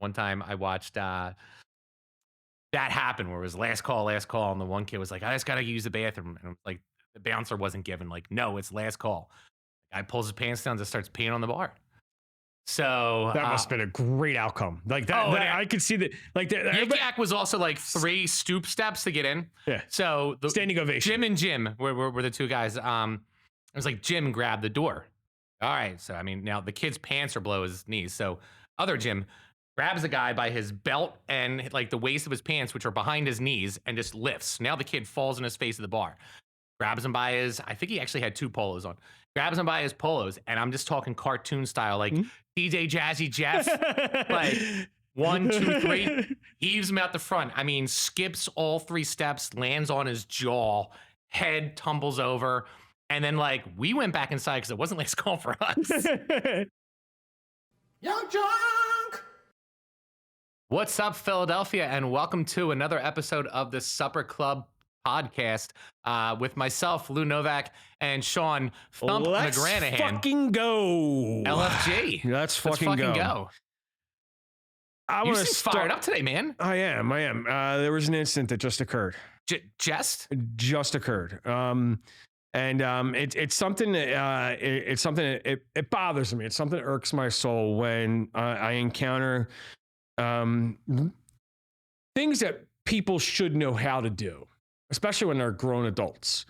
One time I watched that happen where it was last call, and the one kid was like, I just gotta use the bathroom. And like the bouncer wasn't given, like, no, it's last call. The guy pulls his pants down, just starts peeing on the bar. So that must have been a great outcome. Like that, I could see that. Like that, Yak was also like 3 stoop steps to get in. Yeah. So the standing ovation. Jim were the two guys. It was like Jim grabbed the door. All right. So I mean, now the kid's pants are below his knees. So other Jim grabs the guy by his belt and like the waist of his pants, which are behind his knees, and just lifts. Now the kid falls in his face at the bar. Grabs him by his, I think he actually had 2 polos on. Grabs him by his polos, and I'm just talking cartoon style, like DJ Jazzy Jeff, like 1, 2, 3, heaves him out the front. I mean, skips all 3 steps, lands on his jaw, head tumbles over, and then like we went back inside because it wasn't last call for us. YUNKJunk! What's up, Philadelphia, and welcome to another episode of the Supper Club podcast with myself, Lou Novak, and Sean Thump McGranahan. Let's fucking go. LFG. Let's fucking go. I You want to seem fired up today, man. I am. There was an incident that just occurred. Just occurred. It's something that it bothers me. It's something that irks my soul when I encounter things that people should know how to do, especially when they're grown adults.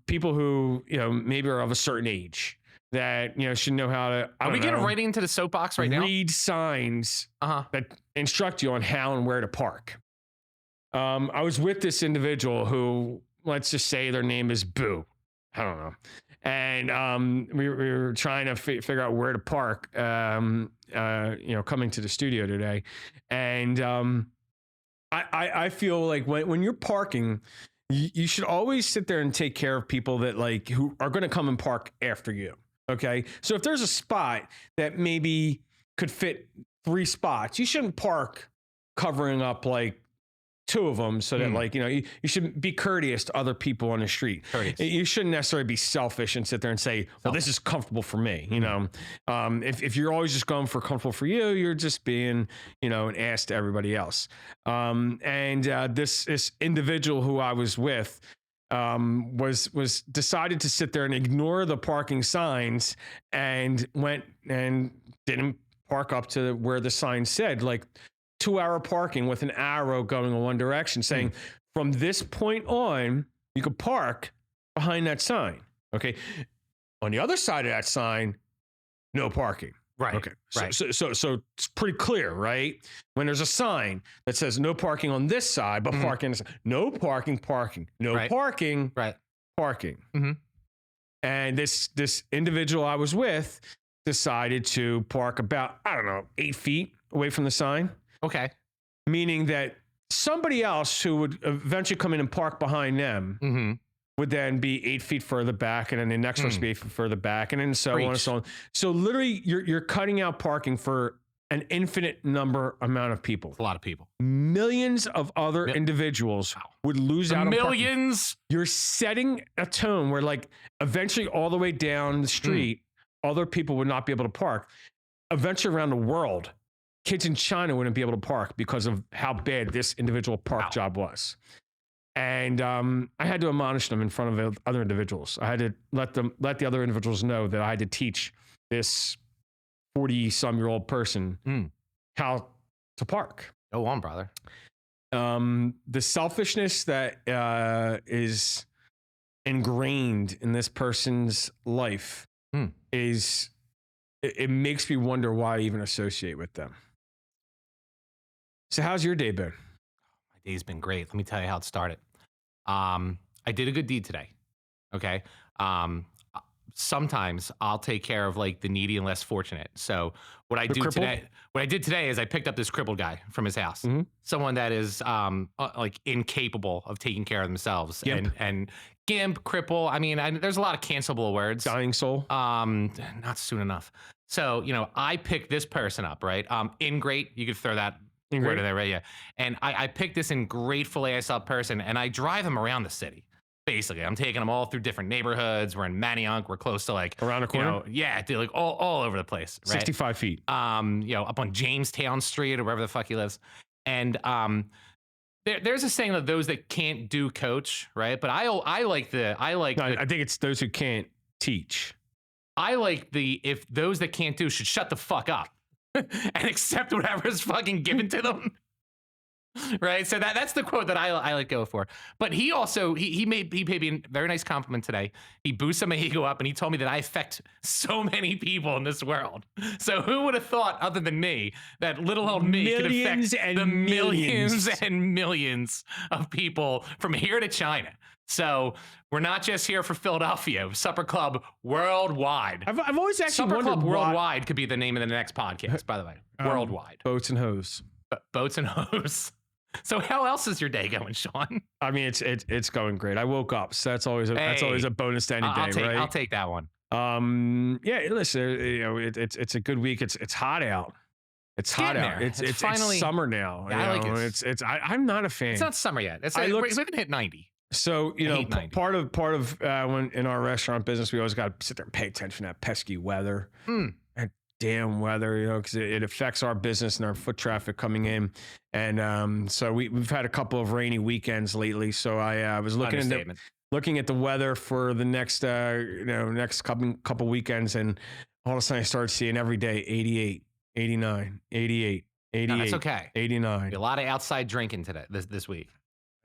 People who maybe are of a certain age that should know how to. Are we getting right into the soapbox right now? Read signs that instruct you on how and where to park. I was with this individual who, let's just say their name is Boo. I don't know. And we were trying to figure out where to park, coming to the studio today. And I feel like when you're parking, you should always sit there and take care of people that who are going to come and park after you. Okay. So if there's a spot that maybe could fit 3 spots, you shouldn't park covering up 2 of them so that you should be courteous to other people on the street. You shouldn't necessarily be selfish and sit there and say, well, this is comfortable for me. If you're always just going for comfortable for you, you're just being, an ass to everybody else. This individual who I was with was decided to sit there and ignore the parking signs and went and didn't park up to where the sign said 2-hour parking with an arrow going in one direction saying from this point on, you could park behind that sign. Okay. On the other side of that sign, no parking. Right. Okay. Right. So it's pretty clear, right? When there's a sign that says no parking on this side, but parking on this side, no parking, no parking, parking. And this individual I was with decided to park about, 8 feet away from the sign. Okay. Meaning that somebody else who would eventually come in and park behind them would then be 8 feet further back, and then the next person would be 8 feet further back, and then so on and so on. So literally, you're cutting out parking for an infinite amount of people. A lot of people. Millions of other individuals would lose out on millions. Parking. You're setting a tone where eventually all the way down the street, other people would not be able to park. Eventually around the world, kids in China wouldn't be able to park because of how bad this individual park job was. And I had to admonish them in front of other individuals. I had to let the other individuals know that I had to teach this 40-some-year-old person how to park. Go on, brother. The selfishness that is ingrained in this person's life it makes me wonder why I even associate with them. So how's your day been? My day's been great. Let me tell you how it started. I did a good deed today. Okay. Sometimes I'll take care of the needy and less fortunate. So what I did today is I picked up this crippled guy from his house, someone that is incapable of taking care of themselves. And gimp, cripple. I mean, there's a lot of cancelable words. Dying soul. Not soon enough. So, I picked this person up, right? Ingrate, you could throw that word in there, right? Yeah. And I picked this ingrateful ass up person and I drive him around the city. Basically, I'm taking them all through different neighborhoods. We're in Manayunk. We're close to like Around the corner? yeah, dude, like all over the place. Right? 65 feet. Up on Jamestown Street or wherever the fuck he lives. And there's a saying that those that can't do coach, right? But I like No, I think it's those who can't teach. I like if those that can't do should shut the fuck up and accept whatever's fucking given to them. Right. So that's the quote that I like go for. But he also he paid me a very nice compliment today. He boosted my ego up and he told me that I affect so many people in this world. So who would have thought, other than me, that little old me could affect the millions and millions of people from here to China? So we're not just here for Philadelphia. Supper Club worldwide. I've always actually Supper wondered Club worldwide could be the name of the next podcast, by the way. Worldwide. Boats and hose. Boats and hose. So how else is your day going, Sean? I mean, it's going great. I woke up, so that's always a bonus to any day, right? I'll take that one. Yeah. Listen, it's a good week. It's hot out. It's hot out. It's finally summer now. Yeah, I like it. I'm not a fan. It's not summer yet. We haven't hit 90. So part of when in our restaurant business, we always got to sit there and pay attention to that pesky weather. That damn weather, because it affects our business and our foot traffic coming in. And so we've had a couple of rainy weekends lately. So I was looking at the weather for the next next couple weekends, and all of a sudden I started seeing every day 88, 89, 88, 88. No, that's okay. 89. A lot of outside drinking today this week.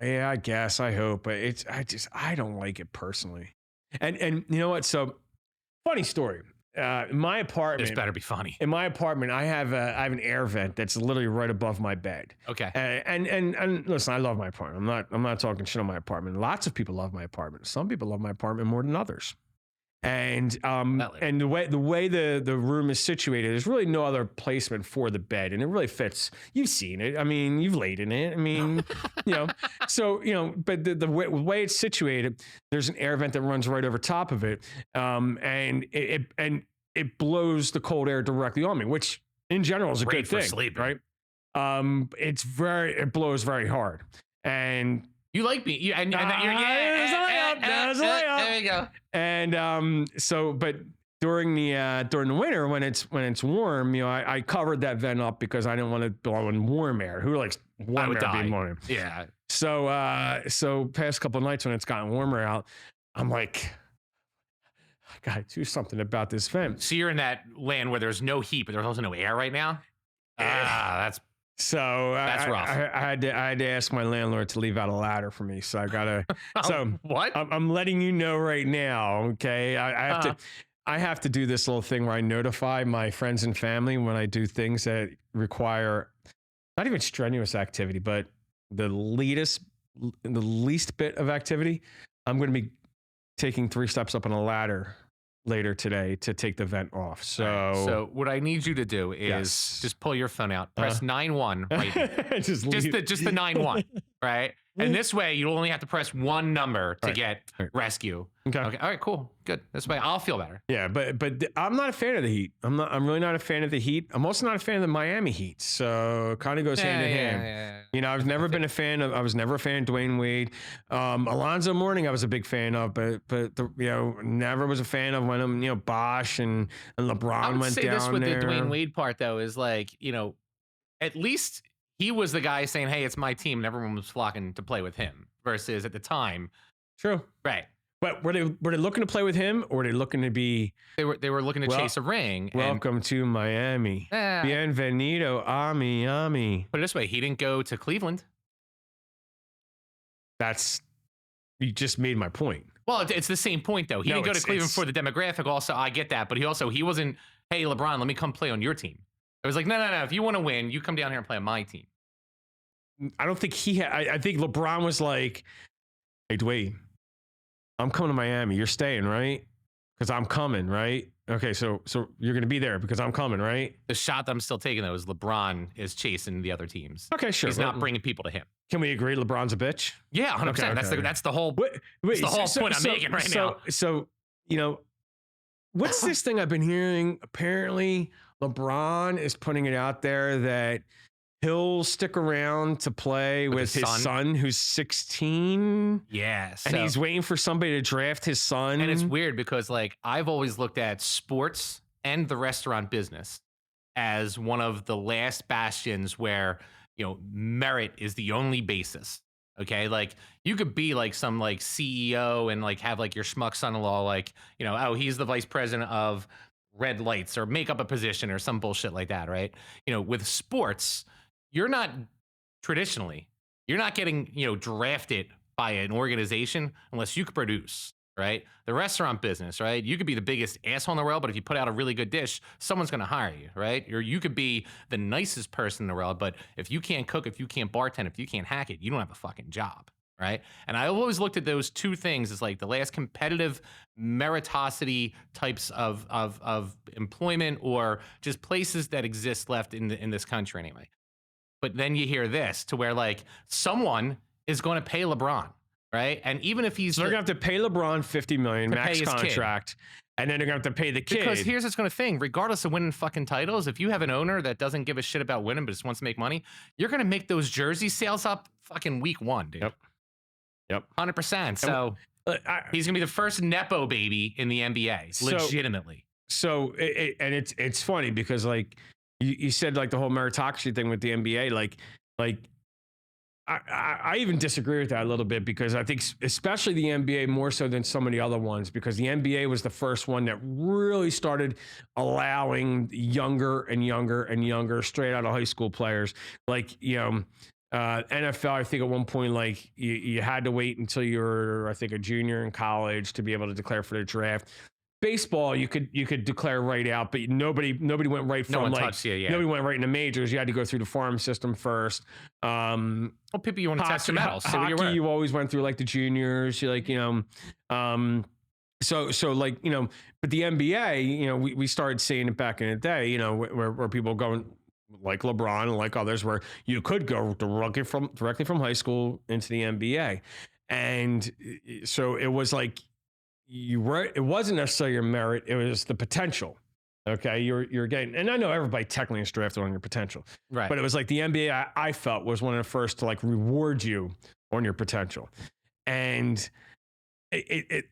Yeah, I guess. I hope, but I don't like it personally. And you know what? So funny story. In my apartment, This better be funny. In my apartment, I have an air vent that's literally right above my bed. Okay. And listen, I love my apartment. I'm not talking shit on my apartment. Lots of people love my apartment. Some people love my apartment more than others. And the way the room is situated, there's really no other placement for the bed, and it really fits. You've seen it. I mean, you've laid in it. I mean, So but the way it's situated, there's an air vent that runs right over top of it, and it blows the cold air directly on me, which in general is a good thing, sleeping. right? It blows very hard, and. You like me, there you go. And but during the winter when it's warm, I covered that vent up because I didn't want to blow in warm air. Who likes warm air being warm? Yeah. So past couple of nights when it's gotten warmer out, I'm like, I gotta do something about this vent. So you're in that land where there's no heat, but there's also no air right now. That's rough. I had to ask my landlord to leave out a ladder for me. So I gotta. What? I'm letting you know right now. Okay, I have to do this little thing where I notify my friends and family when I do things that require not even strenuous activity, but the least bit of activity. I'm going to be taking 3 steps up on a ladder later today to take the vent off. So what I need you to do is just pull your phone out, press 9-1 right just the 9-1, right? And this way you only have to press one number to get rescue. Okay. All right, cool. Good. This way I'll feel better. Yeah, but I'm not a fan of the heat. I'm really not a fan of the heat. I'm also not a fan of the Miami Heat. So it kind of goes hand in hand. Yeah. I was never a fan of Dwayne Wade. Alonzo Mourning I was a big fan of, but never was a fan of when Bosch and LeBron went down there. I would say this with the Dwayne Wade part though is like, at least he was the guy saying, "Hey, it's my team," and everyone was flocking to play with him. Versus at the time, true, right? But were they looking to play with him, or were they looking to be? They were looking to chase a ring. Welcome to Miami. Bienvenido a Miami. Put it this way: he didn't go to Cleveland. You just made my point. Well, it's the same point though. He didn't go to Cleveland for the demographic. Also, I get that, but he wasn't. Hey, LeBron, let me come play on your team. It was like, no. If you want to win, you come down here and play on my team. I don't think I think LeBron was like, "Hey, Dwayne, I'm coming to Miami. You're staying, right? Because I'm coming, right? Okay, so you're going to be there because I'm coming, right?" The shot that I'm still taking though is LeBron is chasing the other teams. Okay, sure. He's not bringing people to him. Can we agree LeBron's a bitch? Yeah, 100%. Okay. That's the whole point I'm making right now. So what's this thing I've been hearing? Apparently, LeBron is putting it out there that he'll stick around to play with his son who's 16. Yeah. And he's waiting for somebody to draft his son. And it's weird because like I've always looked at sports and the restaurant business as one of the last bastions where, merit is the only basis. Okay. Like you could be like some like CEO and like have like your schmuck son-in-law, like, oh, he's the vice president of red lights or make up a position or some bullshit like that. Right. With sports, you're not traditionally, you're not getting, drafted by an organization unless you could produce. Right. The restaurant business, right? You could be the biggest asshole in the world, but if you put out a really good dish, someone's going to hire you. Right. Or you could be the nicest person in the world, but if you can't cook, if you can't bartend, if you can't hack it, you don't have a fucking job. Right. And I always looked at those two things as like the last competitive meritocracy types of employment or just places that exist left in this country anyway. But then you hear this to where like someone is going to pay LeBron. Right. And even if he's they're going to have to pay LeBron $50 million max contract. And then they're going to have to pay the kid. Because here's what's going to thing. Regardless of winning fucking titles, if you have an owner that doesn't give a shit about winning, but just wants to make money, you're going to make those jersey sales up fucking week 1, dude. Yep. 100%. So he's going to be the first Nepo baby in the NBA. Legitimately. So it's funny because like you said, like the whole meritocracy thing with the NBA, like I even disagree with that a little bit because I think especially the NBA more so than some of the other ones, because the NBA was the first one that really started allowing younger and younger and younger straight out of high school players. Like, NFL, I think at one point, like you had to wait until you were, I think, a junior in college to be able to declare for the draft. Baseball, you could declare right out, but nobody went right from nobody went right into majors. You had to go through the farm system first. Well, people, you want to test your metals. Hockey, you always went through like the juniors. You like, so like, but the NBA, we started seeing it back in the day, where people going like LeBron and like others, where you could go directly from high school into the NBA, and so it was like. It wasn't necessarily your merit, it was the potential. Okay, you're getting, and I know everybody technically is drafted on your potential, right? But it was like the NBA, I felt, was one of the first to like reward you on your potential, and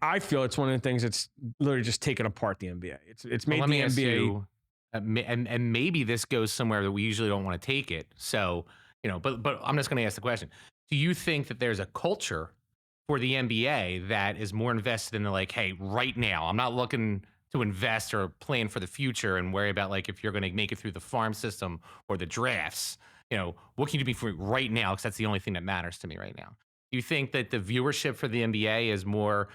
I feel it's one of the things that's literally just taken apart the NBA. It's made the NBA, and maybe this goes somewhere that we usually don't want to take it. So but I'm just going to ask the question: do you think that there's a culture for the NBA that is more invested in the like, hey, right now, I'm not looking to invest or plan for the future and worry about like if you're going to make it through the farm system or the drafts, what can you do for right now? Because that's the only thing that matters to me right now. Do you think that the viewership for the NBA is more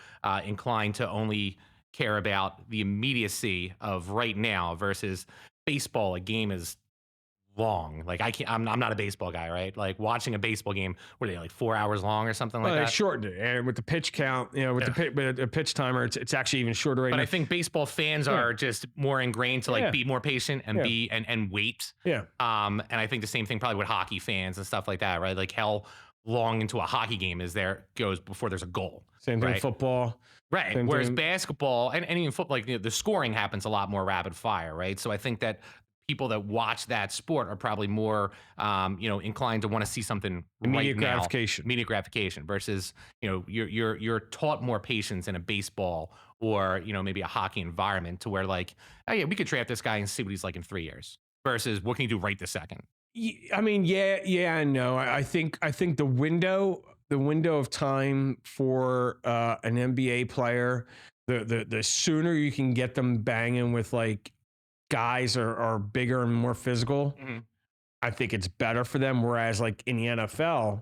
inclined to only care about the immediacy of right now versus baseball? A game is long. Like I'm not a baseball guy, right? Like watching a baseball game, were they like 4 hours long or something like that? They shortened it, and with the pitch count, with the pitch timer, it's actually even shorter right now. But I think baseball fans are just more ingrained to like be more patient and be and wait. Yeah. And I think the same thing probably with hockey fans and stuff like that, right? Like how long into a hockey game goes before there's a goal. Same thing with football. Right. Same Whereas thing. Basketball and even football, like the scoring happens a lot more rapid fire, right? So I think that people that watch that sport are probably more, inclined to want to see something immediate gratification. Immediate gratification versus, you're taught more patience in a baseball or, maybe a hockey environment to where like, oh yeah, we could draft this guy and see what he's like in 3 years versus what can you do right this second? I mean, yeah, and no. I think the window of time for an NBA player, the sooner you can get them banging with like guys are bigger and more physical, I think it's better for them. Whereas like in the NFL,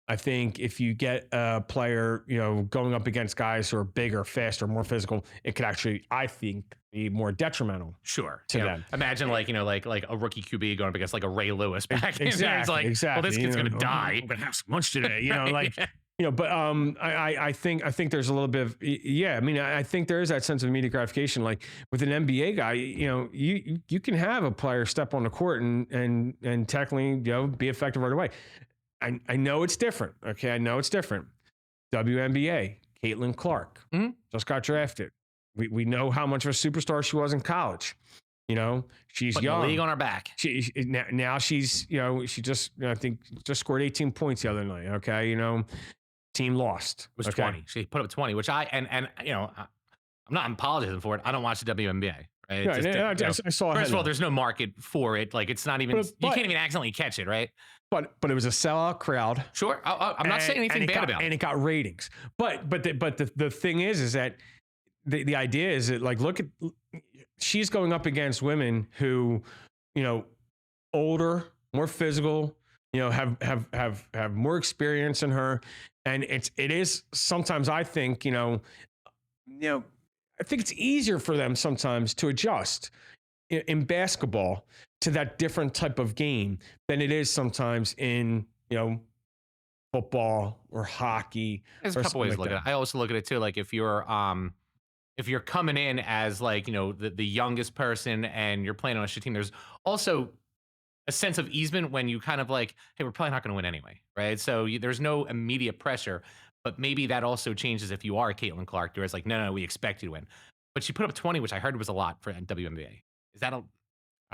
I think if you get a player, going up against guys who are bigger, faster, more physical, it could actually, I think, be more detrimental. Sure. To them. Imagine like a rookie QB going up against like a Ray Lewis back in there. It's like, exactly. Well, this kid's going to die. I'm going to have some lunch today. But I think there's a little bit of, I mean, I think there is that sense of immediate gratification. Like with an NBA guy, you can have a player step on the court and technically, be effective right away. I know it's different. Okay. I know it's different. WNBA, Caitlin Clark just got drafted. We know how much of a superstar she was in college. You know, she's Putting the young. league on her back. Now she's, you know, she just, I think, just scored 18 points the other night. Okay, you know, team lost. It was Okay, 20. She put up 20, which you know, I'm not apologizing for it. I don't watch the WNBA. Right? It's right. just, you know, I saw. first of all, there's no market for it. Like it's not even. You can't even accidentally catch it, right? But it was a sellout crowd. Sure, I'm not saying anything bad about it. And it got ratings. But the thing is that the idea is that, like, look at, she's going up against women who, you know, older, more physical, you know, have more experience than her, and it is sometimes, I think, you know, I think it's easier for them sometimes to adjust in basketball to that different type of game than it is sometimes in, you know, football or hockey. There's a couple ways to look at it. I also look at it too, like if you're coming in as, like, you know, the youngest person and you're playing on a shit team, there's also a sense of easement when you kind of like, hey, we're probably not going to win anyway, right? So there's no immediate pressure, but maybe that also changes if you are Caitlin Clark. Where it's like, no, we expect you to win. But she put up 20, which I heard was a lot for WNBA. Is that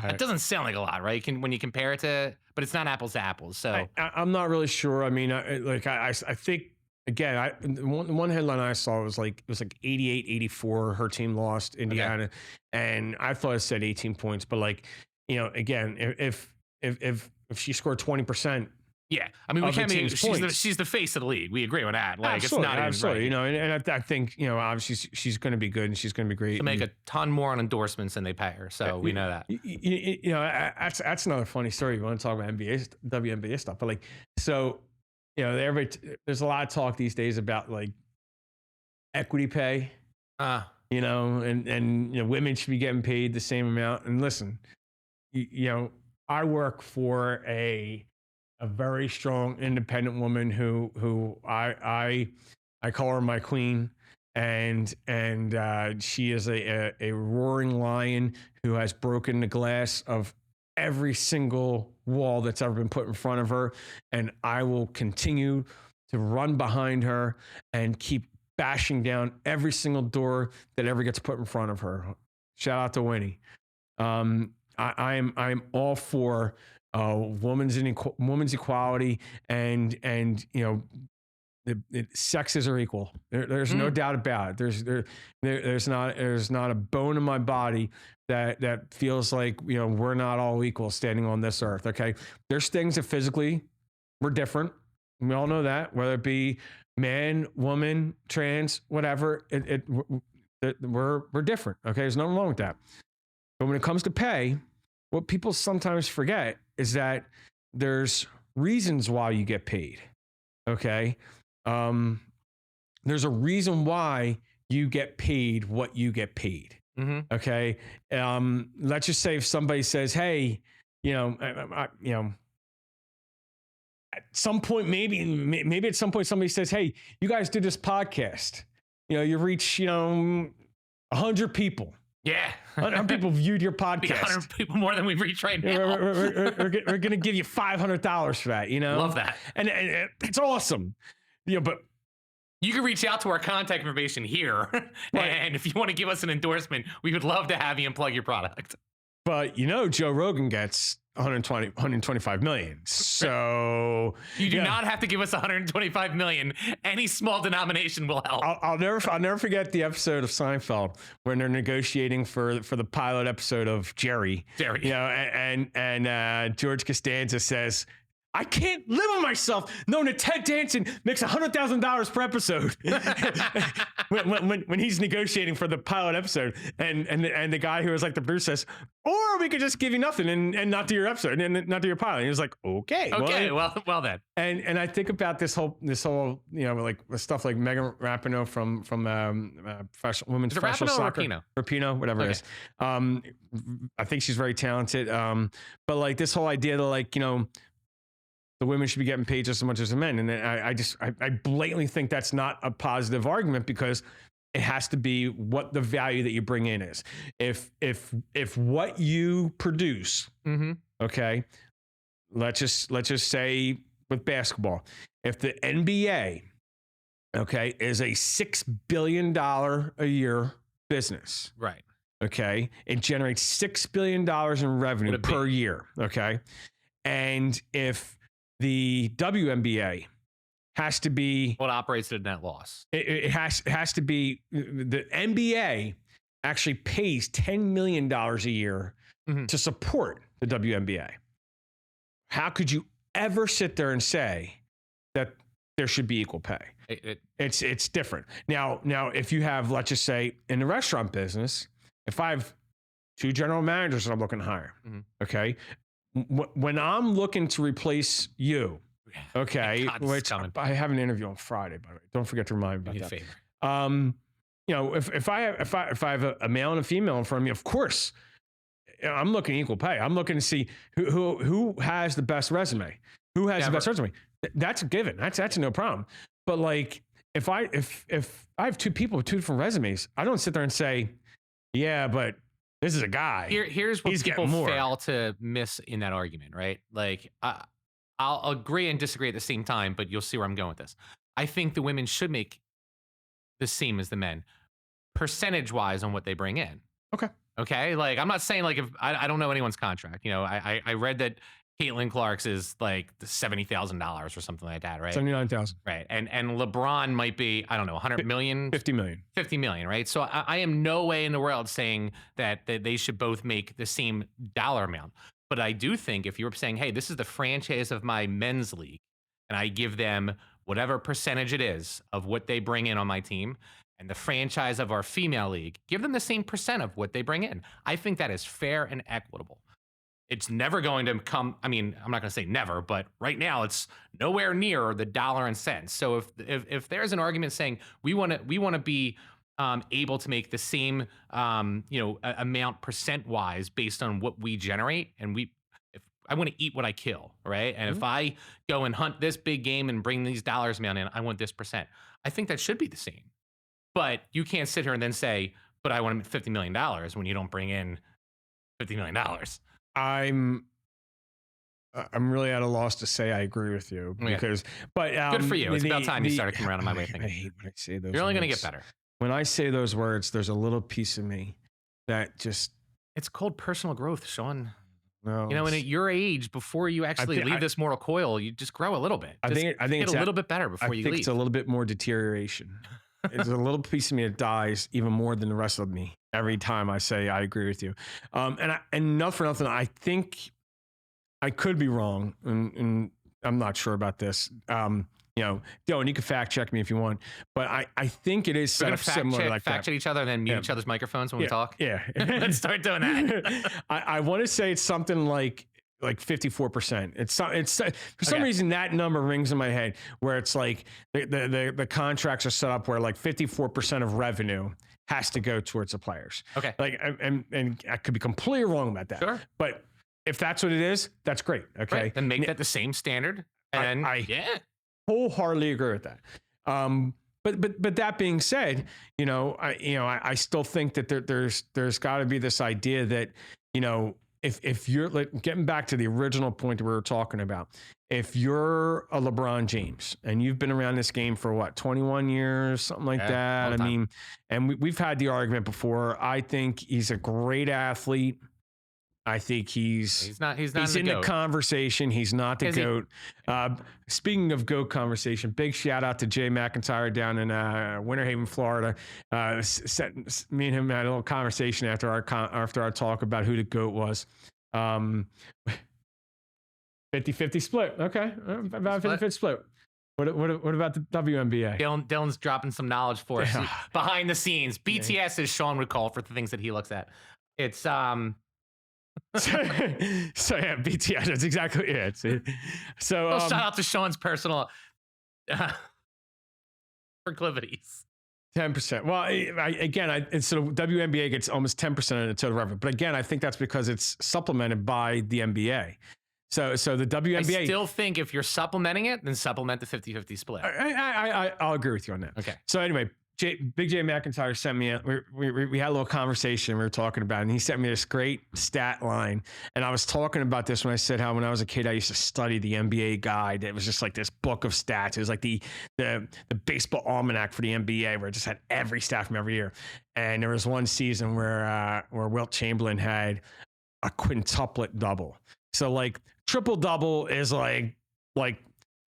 that doesn't sound like a lot, right? When you compare it to, but it's not apples to apples. So I'm not really sure. I mean, I think, again, one headline I saw was like, it was like 88-84. Her team lost Indiana, and I thought it said 18 points. But, like, you know, again, if she scored 20%. Yeah, I mean, we can't be. She's the face of the league. We agree on that. Like, absolutely, it's not absolutely. Right. You know, and I think, you know, obviously she's going to be good and she's going to be great. To make a ton more on endorsements than they pay her, so we know that. You know, that's another funny story. You want to talk about WNBA stuff, but, like, so, you know, there's a lot of talk these days about, like, equity pay. You know, and you know, women should be getting paid the same amount. And listen, you know, I work for a very strong, independent woman who I call her my queen, and she is a roaring lion who has broken the glass of every single wall that's ever been put in front of her, and I will continue to run behind her and keep bashing down every single door that ever gets put in front of her. Shout out to Winnie. I'm all for women's equality, and you know, sexes are equal. There's no doubt about it. There's not a bone in my body that feels like, you know, we're not all equal standing on this earth. Okay, there's things that physically we're different. We all know that, whether it be man, woman, trans, whatever. We're different. Okay, there's nothing wrong with that. But when it comes to pay, what people sometimes forget is that there's reasons why you get paid. Okay. There's a reason why you get paid what you get paid. Mm-hmm. Okay. Let's just say if somebody says, hey, you know, at some point, maybe at some point somebody says, hey, you guys do this podcast, you know, you reach, you know, 100 people. Yeah. 100 people viewed your podcast. 100 people more than we've reached right now. We're going to give you $500 for that, you know? Love that. And it's awesome. You know, but you can reach out to our contact information here. Right. And if you want to give us an endorsement, we would love to have you and plug your product. But, you know, Joe Rogan gets 125 million. So you do not have to give us 125 million. Any small denomination will help. I'll never forget the episode of Seinfeld when they're negotiating for the pilot episode of Jerry. You know, and George Costanza says, I can't live with myself knowing that Ted Danson makes $100,000 per episode when he's negotiating for the pilot episode, and the guy who was like the Bruce says, or we could just give you nothing and not do your episode and not do your pilot. And he was like, okay, well then. And I think about this whole you know, like stuff like Megan Rapinoe from women's professional soccer. Rapinoe, whatever it is. I think she's very talented. But like this whole idea that, like, you know, the women should be getting paid just as much as the men. And I blatantly think that's not a positive argument, because it has to be what the value that you bring in is. If what you produce, okay, let's just say with basketball, if the NBA, okay, is a $6 billion a year business, right? Okay. It generates $6 billion in revenue per year. Okay. And if the WNBA has to be, what operates at a net loss? It has to be, the NBA actually pays $10 million a year to support the WNBA. How could you ever sit there and say that there should be equal pay? It's different. Now, if you have, let's just say, in the restaurant business, if I have 2 general managers that I'm looking to hire, okay, when I'm looking to replace you, okay, which I have an interview on Friday, by the way. Don't forget to remind me about that. You know, if I have a male and a female in front of me, of course, I'm looking at equal pay. I'm looking to see who has the best resume, who has the best resume. That's a given. That's no problem. But like, if I have 2 people with 2 different resumes, I don't sit there and say, yeah, but this is a guy. Here's what people fail to miss in that argument, right? Like, I'll agree and disagree at the same time, but you'll see where I'm going with this. I think the women should make the same as the men, percentage-wise on what they bring in. Okay. Like, I'm not saying like, if I don't know anyone's contract. You know, I read that Caitlin Clark's is like $70,000 or something like that, right? 79,000. Right. And LeBron might be, I don't know, 100 million? 50 million. 50 million, right? So I am no way in the world saying that they should both make the same dollar amount. But I do think if you were saying, hey, this is the franchise of my men's league, and I give them whatever percentage it is of what they bring in on my team, and the franchise of our female league, give them the same percent of what they bring in. I think that is fair and equitable. It's never going to come. I mean, I'm not going to say never, but right now it's nowhere near the dollar and cents. So if there's an argument saying we want to be able to make the same amount percent wise based on what we generate, and if I want to eat what I kill, right? And if I go and hunt this big game and bring these dollars amount in, I want this percent. I think that should be the same. But you can't sit here and then say, but I want $50 million when you don't bring in $50 million. I'm really at a loss to say I agree with you because, but good for you. It's about time you started coming around on my way of thinking. I hate when I say those. You're only going to get better. When I say those words, there's a little piece of me that just. It's called personal growth, Sean. No, you know, and at your age, before you actually leave this mortal coil, you just grow a little bit. I think it's a little bit better before you leave. I think it's a little bit more deterioration. It's a little piece of me that dies even more than the rest of me every time I say I agree with you. And not for nothing, I think I could be wrong, and I'm not sure about this. You know, Dylan, you can fact check me if you want, but I think it is set up similar like that. Fact check each other and then mute each other's microphones when we talk. Yeah, let's start doing that. I want to say it's something like 54%. It's for some reason that number rings in my head where it's like the contracts are set up where like 54% of revenue has to go towards the players. Okay. Like, and I could be completely wrong about that. Sure. But if that's what it is, that's great. Okay. Right. Then make that the same standard. And I wholeheartedly agree with that. But that being said, I still think that there's got to be this idea that, if you're like getting back to the original point that we were talking about, if you're a LeBron James and you've been around this game for 21 years, something like that. I mean, and we've had the argument before. I think he's a great athlete. I think he's in the conversation. He's not the GOAT. Speaking of GOAT conversation, big shout out to Jay McIntyre down in Winter Haven, Florida. Me and him had a little conversation after our talk about who the GOAT was. 50-50 split. Okay, about 50-50 split. What about the WNBA? Dylan's dropping some knowledge for us behind the scenes. BTS, as Sean would call for the things that he looks at. It's so yeah, BTS. That's exactly it. So shout out to Sean's personal proclivities. 10%. Well, so WNBA gets almost 10% of the total revenue. But again, I think that's because it's supplemented by the NBA. So the WNBA. I still think if you're supplementing it, then supplement the 50-50 split. I'll agree with you on that. Okay. So anyway, Big J McIntyre sent me we had a little conversation we were talking about it, and he sent me this great stat line. And I was talking about this when I said how when I was a kid I used to study the NBA guide. It was just like this book of stats. It was like the baseball almanac for the NBA, where it just had every stat from every year. And there was one season where Wilt Chamberlain had a quintuplet double. So like triple double is like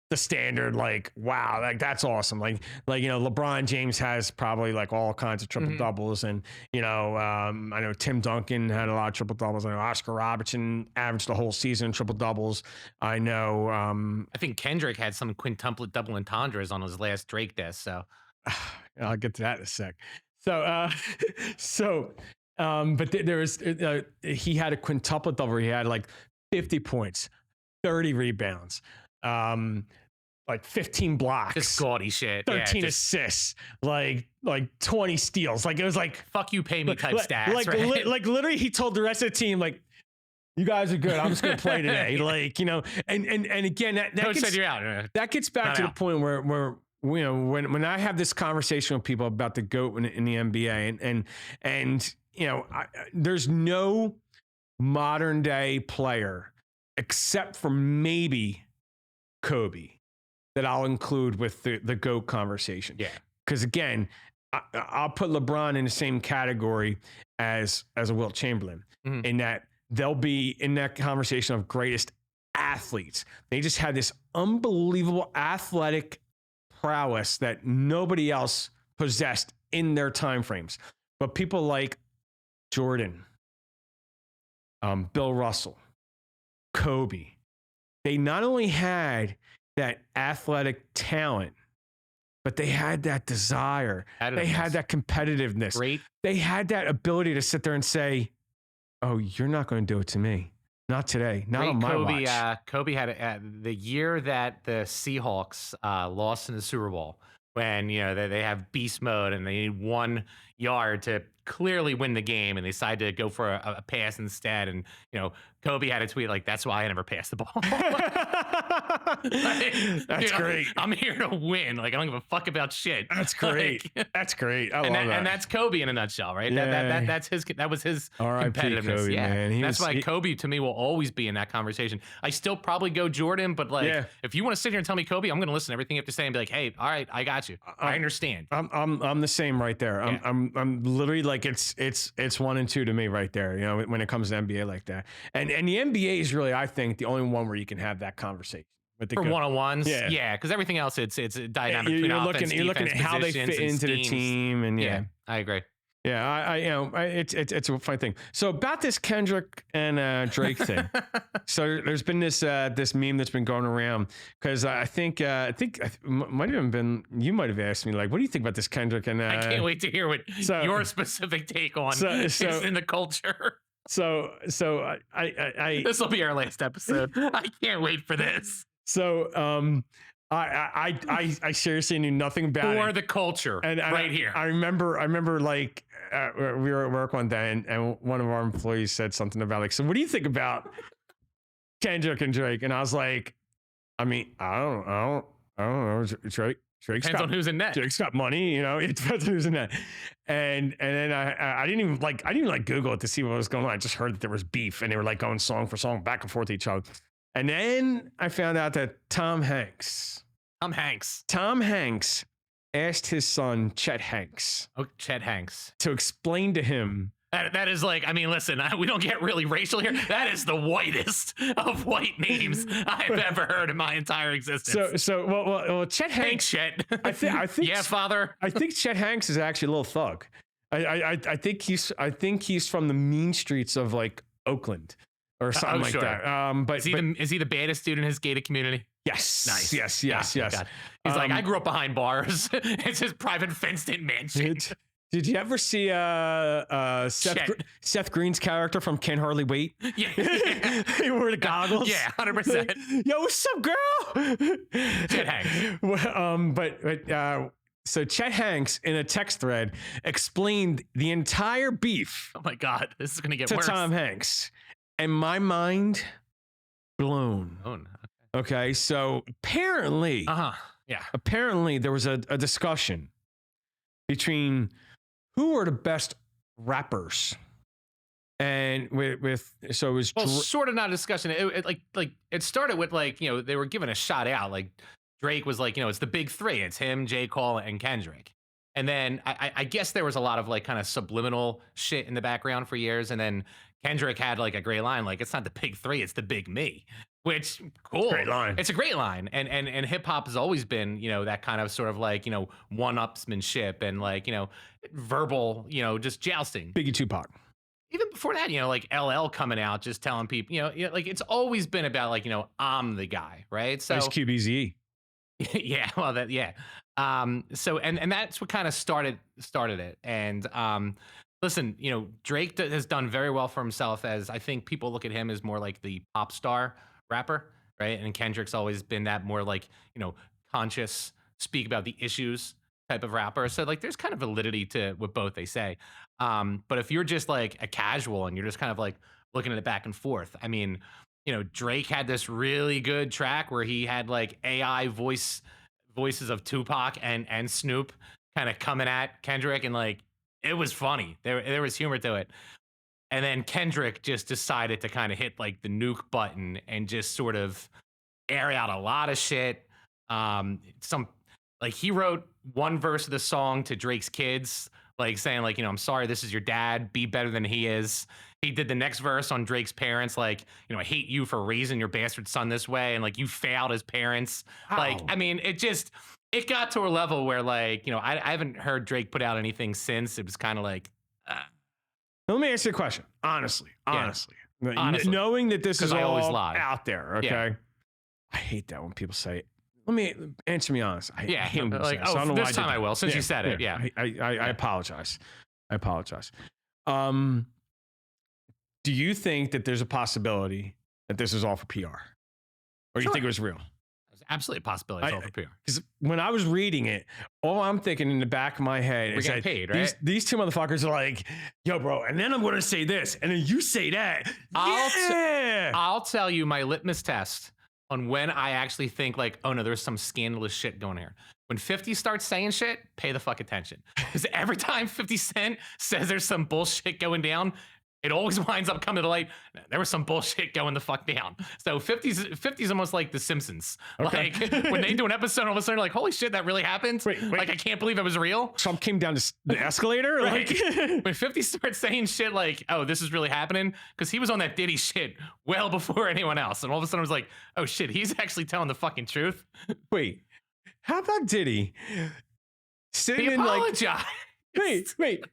the standard, like, wow, like that's awesome. Like, LeBron James has probably like all kinds of triple doubles. And, I know Tim Duncan had a lot of triple doubles. I know Oscar Robertson averaged the whole season triple doubles. I know, I think Kendrick had some quintuplet double entendres on his last Drake disc. So I'll get to that in a sec. But there was, he had a quintuplet double. He had like 50 points, 30 rebounds, like 15 blocks, just gaudy shit, 13 assists, like 20 steals. Like it was like fuck you, pay me type stats. Like, right? like literally, he told the rest of the team, like, you guys are good. I'm just gonna play today. Like, and again, that Coach gets, said you're out. That gets back to the point where when I have this conversation with people about the GOAT in the NBA, and there's no modern day player except for maybe Kobe that I'll include with the GOAT conversation. Yeah. Because again, I'll put LeBron in the same category as a Wilt Chamberlain, in that they'll be in that conversation of greatest athletes. They just had this unbelievable athletic prowess that nobody else possessed in their time frames. But people like Jordan, Bill Russell, Kobe, they not only had that athletic talent, but they had that desire. They had that competitiveness. Great. They had that ability to sit there and say, "Oh, you're not going to do it to me. Not today. Not on my watch." Kobe had the year that the Seahawks lost in the Super Bowl, when they have beast mode and they need 1 yard to clearly win the game, and they decide to go for a pass instead. And Kobe had a tweet like, "That's why I never pass the ball." That's great. I'm here to win. Like, I don't give a fuck about shit. That's great. Like, that's great. I love that. And that's Kobe in a nutshell, right? Yeah. That was his R.I.P. competitiveness. Kobe, yeah, man. That's why Kobe to me will always be in that conversation. I still probably go Jordan, but like, if you want to sit here and tell me Kobe, I'm going to listen to everything you have to say and be like, hey, all right, I got you. I understand. I'm the same right there. Yeah. I'm literally like, it's 1 and 2 to me right there. When it comes to NBA like that, and the NBA is really, I think, the only one where you can have that conversation. For one-on-ones, because everything else it's dynamic. You're looking at how they fit into the team, and I agree. Yeah, it's a funny thing. So about this Kendrick and Drake thing. So there's been this meme that's been going around, because I think might have been, you might have asked me, like, what do you think about this Kendrick and I can't wait to hear what your specific take on is in the culture. So I this will be our last episode. I can't wait for this. So I seriously knew nothing about for it. the culture, and right here. I remember like we were at work one day, and one of our employees said something about, like, so what do you think about Kendrick and Drake? And I was like, I mean, I don't know. Drake's depends on who's in net. Drake's got money, it depends on who's in net. And then I didn't even Google it to see what was going on. I just heard that there was beef, and they were like going song for song back and forth to each other. And then I found out that Tom Hanks asked his son, Chet Hanks. Oh, Chet Hanks. To explain to him. That is like, I mean, listen, we don't get really racial here. That is the whitest of white names I've ever heard in my entire existence. Well, Chet Hanks. Chet. I think. Yeah, father. I think Chet Hanks is actually a little thug. I think he's from the mean streets of like Oakland or something like that. But is he the baddest dude in his gated community? Yes. Nice. Yes. God. He's like, I grew up behind bars. It's his private fenced-in mansion. Did you ever see Seth Green's character from Can't Hardly Wait? Yeah. He wore the goggles. Yeah, 100%. Like, yo, what's up, girl? Chet Hanks. So Chet Hanks in a text thread explained the entire beef. Oh my God, this is gonna get to worse. Tom Hanks, and my mind blown. Okay, so apparently, yeah. Apparently there was a discussion between who are the best rappers. And so it was well, sort of not a discussion. It started with like, you know, they were given a shot out. Like Drake was like, you know, it's the big three. It's him, J. Cole, and Kendrick. And then I guess there was a lot of like kind of subliminal shit in the background for years. And then Kendrick had like a great line, like, it's not the big three, it's the big me. Which cool. Great line. It's a great line. And hip hop has always been, you know, that kind of sort of like, you know, one-upsmanship and like, you know, verbal, you know, just jousting. Biggie Tupac. Even before that, you know, like LL coming out, just telling people, you know, like it's always been about like, you know, I'm the guy, right? So Ice Cube Eazy-E. yeah, well, that yeah. So and that's what kind of started it. And listen, you know, Drake has done very well for himself, as I think people look at him as more like the pop star rapper, right? And Kendrick's always been that more like, you know, conscious, speak about the issues type of rapper. So like there's kind of validity to what both they say. But if you're just like a casual and you're just kind of like looking at it back and forth, I mean, you know, Drake had this really good track where he had like AI voices of Tupac and Snoop kind of coming at Kendrick, and like it was funny. There was humor to it. And then Kendrick just decided to kind of hit like the nuke button and just sort of air out a lot of shit. Some like he wrote one verse of the song to Drake's kids, like saying like, you know, I'm sorry, this is your dad, be better than he is. He did the next verse on Drake's parents, like, you know, I hate you for raising your bastard son this way, and like you failed as parents. Wow. Like, I mean, it got to a level where like, you know, I haven't heard Drake put out anything since. It was kind of like Let me ask you a question. Honestly. Honestly. Knowing that this is I always all lie. out there, okay? Yeah. I hate that when people say, let me answer me honest. I hate when people like, say it, so I don't know this why time I will, since you said it. Yeah. I apologize. Do you think that there's a possibility that this is all for PR? Or you think it was real? There's absolutely a possibility it's all for PR. Because when I was reading it, all I'm thinking in the back of my head We're is getting that paid, right? these two motherfuckers are like, yo, bro, and then I'm going to say this, and then you say that. I'll tell you my litmus test on when I actually think like, oh no, there's some scandalous shit going here. When 50 starts saying shit, pay the fuck attention. Because every time 50 Cent says there's some bullshit going down, it always winds up coming to light. There was some bullshit going the fuck down. So 50's almost like The Simpsons. Okay. Like when they do an episode, all of a sudden, like, holy shit, that really happened. Wait. Like, I can't believe it was real. Trump came down the escalator? Right. Like, When 50 starts saying shit like, oh, this is really happening, because he was on that Diddy shit well before anyone else. And all of a sudden I was like, oh shit, he's actually telling the fucking truth. wait, how about Diddy sitting He in like, apologized. wait,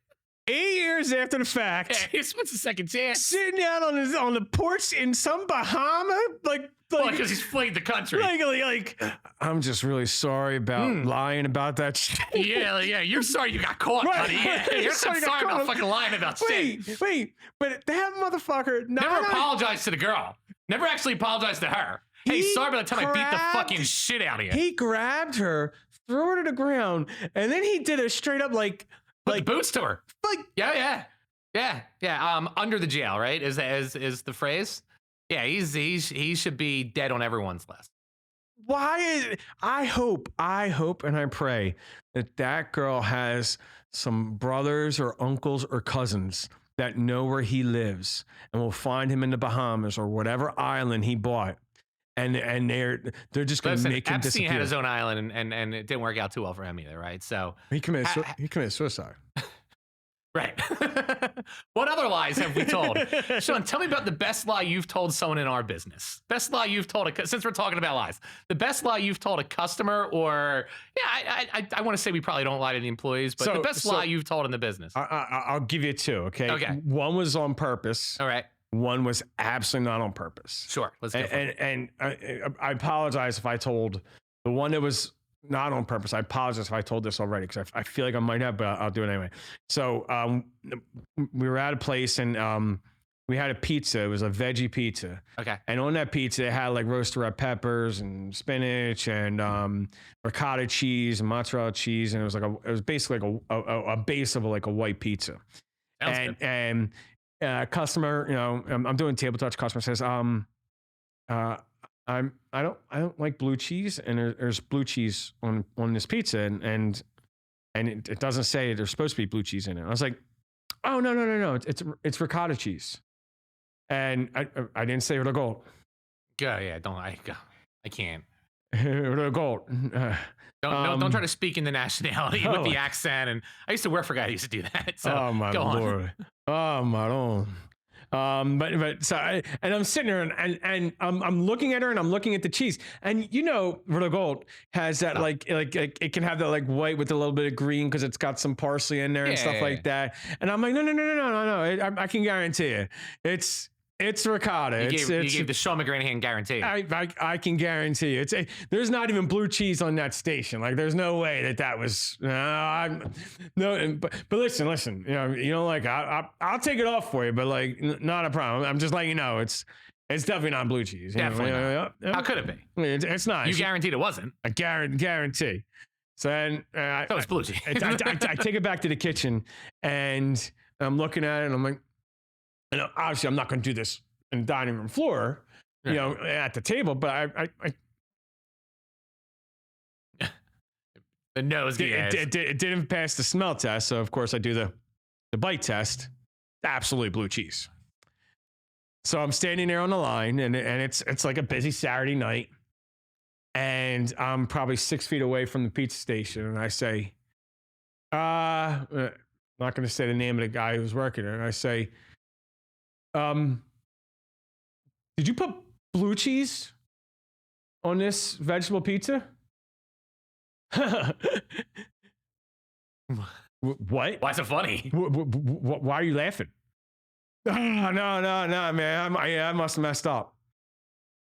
8 years after the fact, Yeah, he just wants a second chance. sitting down on the porch in some Bahama, Because he's played the country. like, I'm just really sorry about lying about that shit. Yeah, you're sorry you got caught, Right. buddy. Yeah, you're sorry about fucking lying about shit. Wait, but that motherfucker Never apologized to the girl. Never actually apologized to her. Hey, sorry about the time I beat the fucking shit out of you. He grabbed her, threw her to the ground, and then he did a straight up like Put the boots to her. like Yeah. Under the jail, right? Is the phrase? Yeah, he should be dead on everyone's list. why is I hope and I pray that girl has some brothers or uncles or cousins that know where he lives and will find him in the Bahamas or whatever island he bought. And they're just going to make him Epstein disappear. had his own island, and it didn't work out too well for him either, right? So He committed suicide. right. What other lies have we told? Sean, tell me about the best lie you've told someone in our business. Best lie you've told, since we're talking about lies, the best lie you've told a customer, or I want to say we probably don't lie to the employees, but the best lie you've told in the business. I'll give you two, okay? Okay. One was on purpose. All right. One was absolutely not on purpose. Sure. Let's go. And I apologize if I told the one that was not on purpose. I apologize if I told this already, because I feel like I might have, but I'll do it anyway. So we were at a place, and we had a pizza. It was a veggie pizza. Okay. And on that pizza, it had like roasted red peppers and spinach and ricotta cheese and mozzarella cheese, and it was basically like a base of like a white pizza. Sounds and good. and customer, you know, I'm doing table touch. Customer says, I don't like blue cheese, and there's blue cheese on this pizza, and and it doesn't say there's supposed to be blue cheese in it. I was like, oh, no. It's ricotta cheese. And I didn't say gold. Yeah, I can't. Gold. Don't try to speak in the nationality with the accent. And I used to work for a guy who used to do that. So oh my go lord. Oh my lord. And I'm sitting there and I'm looking at her and I'm looking at the cheese, and Vertical Gold has that like it can have that like white with a little bit of green because it's got some parsley in there and stuff like that. And I'm like, no. I can guarantee you, it's ricotta. You gave the Sean McGranahan guarantee. I can guarantee you. There's not even blue cheese on that station. Like, there's no way that was. No, but listen. Like I'll take it off for you, but like not a problem. I'm just letting you know it's definitely not blue cheese. Definitely not. How could it be? It's not. You guaranteed it wasn't. I guarantee. So then it's blue cheese. I take it back to the kitchen and I'm looking at it and I'm like. And obviously, I'm not going to do this in the dining room floor, at the table. But I the nose. It didn't pass the smell test, so of course I do the bite test. Absolutely blue cheese. So I'm standing there on the line, and it's like a busy Saturday night, and I'm probably 6 feet away from the pizza station, and I say, I'm not going to say the name of the guy who's working there, and I say. Did you put blue cheese on this vegetable pizza? What? Why is it funny? Why are you laughing? Oh, no, man. I must have messed up.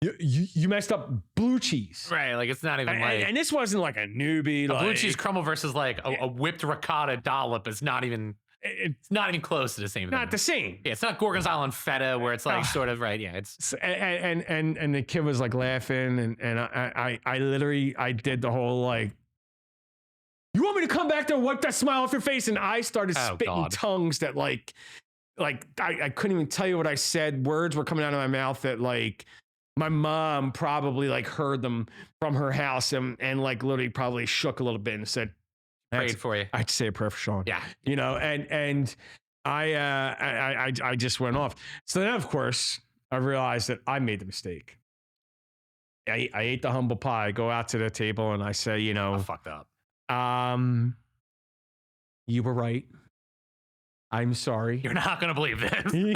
You messed up blue cheese. Right, like it's not even and this wasn't like a newbie. A blue cheese crumble versus like a whipped ricotta dollop is not even. It's not even close to the same thing. Not the same. Yeah, it's not gorgonzola and feta where it's like sort of right. Yeah, it's and the kid was like laughing and I literally did the whole like, you want me to come back there and wipe that smile off your face? And I started spitting tongues that like I couldn't even tell you what I said. Words were coming out of my mouth that like my mom probably like heard them from her house and like literally probably shook a little bit and said. Prayed for you. I had to say a prayer for Sean. Yeah. And I just went off. So then, of course, I realized that I made the mistake. I ate the humble pie, go out to the table, and I say, I fucked up. You were right. I'm sorry. You're not going to believe this. You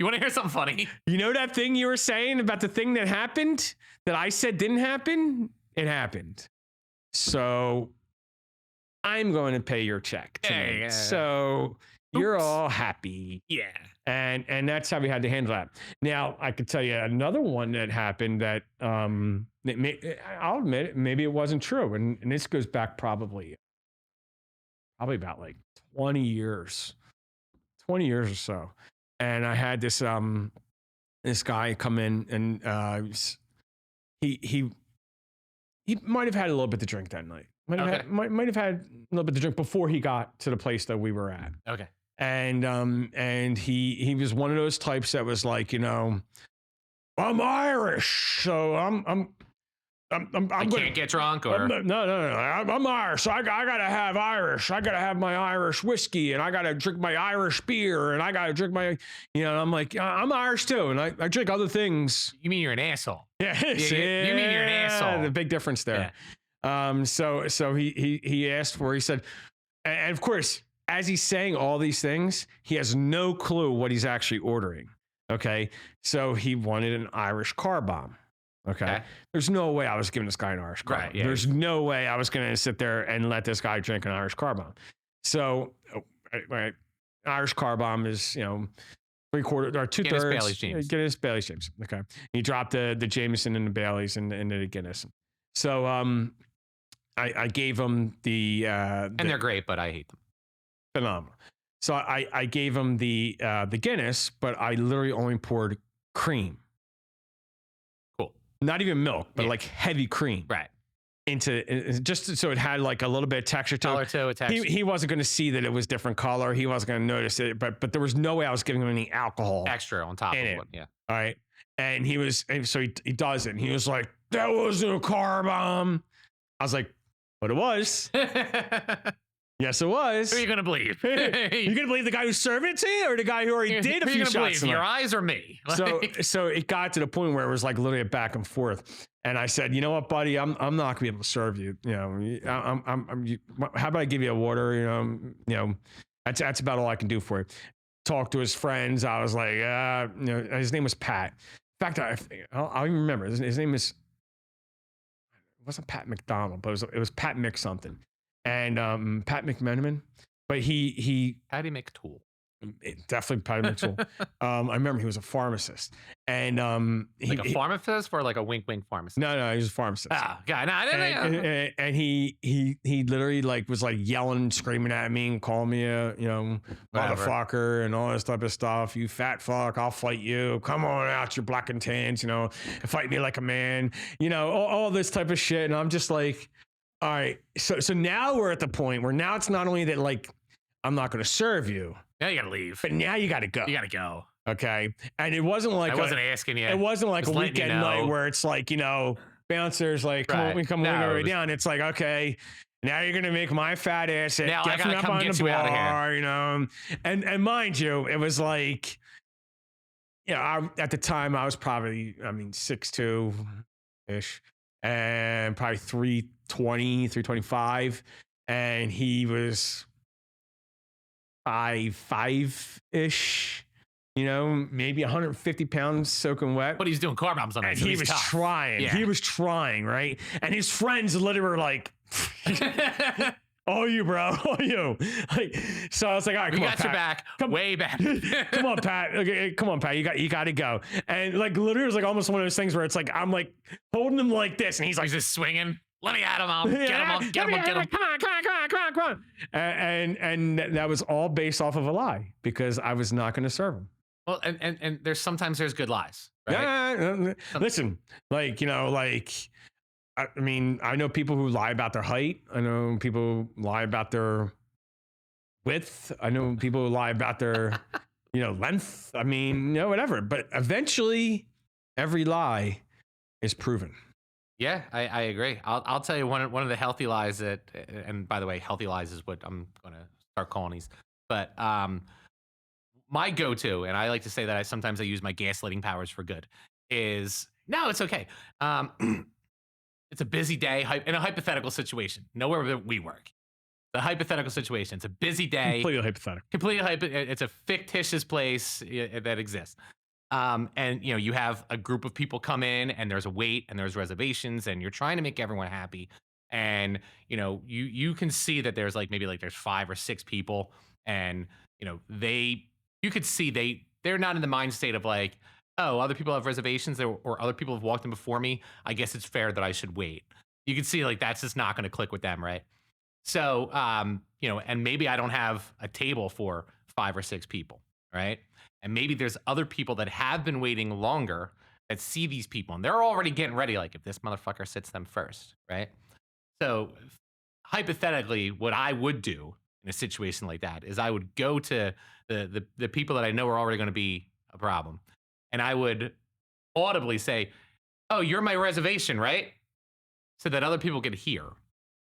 want to hear something funny? You know that thing you were saying about the thing that happened that I said didn't happen? It happened. So I'm going to pay your check tonight. Yeah. So you're all happy. Yeah. And that's how we had to handle that. Now, I could tell you another one that happened that I'll admit it, maybe it wasn't true. And this goes back probably about like 20 years or so. And I had this guy come in and he might have had a little bit to drink that night. Might have had a little bit to drink before he got to the place that we were at. Okay. And he was one of those types that was like, I'm Irish, so I'm I can't get drunk or no. I'm Irish, so I gotta have Irish. I gotta have my Irish whiskey, and I gotta drink my Irish beer, and I gotta drink my, I'm like, I'm Irish too, and I drink other things. You mean you're an asshole? Yeah, you mean you're an asshole? The big difference there. Yeah. So he asked for. He said, and of course, as he's saying all these things, he has no clue what he's actually ordering. Okay, so he wanted an Irish car bomb. Okay. There's no way I was giving this guy an Irish car bomb. Yeah. There's no way I was going to sit there and let this guy drink an Irish car bomb. So, Irish car bomb is, 3/4 or 2/3 Guinness Bailey's James. Okay. He dropped the Jameson and the Baileys and the Guinness. So, I gave him and they're great, but I hate them. Phenomenal. So I gave him the Guinness, but I literally only poured cream. Not even milk, but like heavy cream. Right. Into just so it had like a little bit of texture to it. He wasn't going to see that it was different color. He wasn't going to notice it, but there was no way I was giving him any alcohol extra on top of it. Yeah. All right. And he does it. And he was like, that wasn't a car bomb. I was like, But it was. Yes, it was. Who are you gonna believe? You gonna believe the guy who served it to you, or the guy who already did a Who are few you gonna shots? believe, your eyes or me? So it got to the point where it was like literally a back and forth. And I said, you know what, buddy, I'm not gonna be able to serve you. You know, how about I give you a water? You know, that's about all I can do for you. Talked to his friends. I was like, you know, his name was Pat. In fact, I even remember his name is. It wasn't Pat McDonald, but it was Pat Mc something, and Pat McMenamin. But Patty McTool. Definitely Patty McTool. I remember he was a pharmacist, and like a pharmacist or like a wink pharmacist. No, he was a pharmacist. Ah, God, no, I didn't. And he literally like was like yelling, screaming at me, and calling me a motherfucker and all this type of stuff. You fat fuck, I'll fight you. Come on out, you're black and tans, you know, fight me like a man, you know, all this type of shit. And I'm just like, all right. So now we're at the point where now it's not only that like I'm not going to serve you. Now you gotta leave. But now you gotta go. You gotta go. Okay. And it wasn't like I wasn't asking you. It wasn't like a weekend night where it's like, you know, bouncers like, come on, we come way down. It's like, okay, now you're gonna make my fat ass now I gotta come get you out of here. You know. And mind you, it was like, you know, at the time I was probably, 6'2" ish, and probably 320, 325. And he was 5'5" you know, maybe 150 pounds soaking wet. But he's doing car bombs on that. And so he was trying. Yeah. He was trying, right? And his friends literally were like, oh, you, bro. Oh, you. Like, so I was like, all right, come on, Pat. We got your back. Way back. Come on, Pat. Okay, come on, Pat. You got to go. And like, literally, it was like almost one of those things where it's like, I'm like holding him like this. And he's like, he's just swinging. Let me at him. I'll get him. I'll get him. Come on. And that was all based off of a lie because I was not going to serve him. Well, and sometimes there's good lies. Right? Yeah. Listen, like, you know, like, I mean, I know people who lie about their height. I know people who lie about their width. I know people who lie about their, you know, length. I mean, you know, whatever. But eventually, every lie is proven. Yeah, I agree. I'll tell you one of the healthy lies that, and by the way, healthy lies is what I'm gonna start calling these. But my go-to, and I like to say that sometimes I use my gaslighting powers for good, is no, it's okay. It's a busy day in a hypothetical situation. Nowhere that we work. The hypothetical situation. It's a busy day. Completely hypothetical. It's a fictitious place that exists. And you know, you have a group of people come in and there's a wait and there's reservations and you're trying to make everyone happy. And, you know, you can see that there's like, maybe like there's 5 or 6 people and, you know, you could see they're not in the mind state of like, oh, other people have reservations or other people have walked in before me. I guess it's fair that I should wait. You can see like, that's just not going to click with them. Right. So, you know, and maybe I don't have a table for 5 or 6 people. Right. And maybe there's other people that have been waiting longer that see these people and they're already getting ready. Like if this motherfucker sits them first, right? So hypothetically, what I would do in a situation like that is I would go to the people that I know are already going to be a problem. And I would audibly say, oh, you're my reservation, right? So that other people could hear.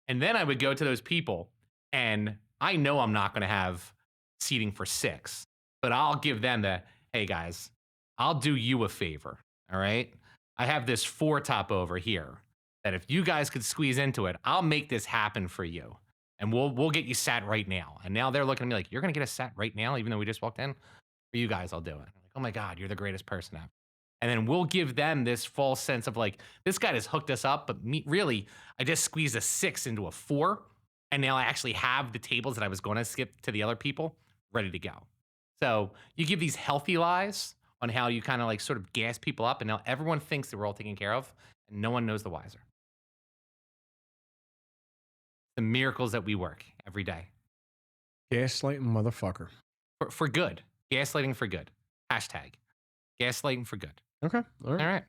And then I would go to those people and I know I'm not going to have seating for 6. But I'll give them hey guys, I'll do you a favor, all right? I have this 4 top over here that if you guys could squeeze into it, I'll make this happen for you. And we'll get you sat right now. And now they're looking at me like, you're gonna get us sat right now, even though we just walked in? For you guys, I'll do it. I'm like, oh my God, you're the greatest person ever. And then we'll give them this false sense of like, this guy has hooked us up, but really, I just squeezed a 6 into a 4. And now I actually have the tables that I was gonna skip to the other people ready to go. So you give these healthy lies on how you kind of like sort of gas people up and now everyone thinks that we're all taken care of and no one knows the wiser. The miracles that we work every day. Gaslighting motherfucker. For good. Gaslighting for good. Hashtag. Gaslighting for good. Okay. All right.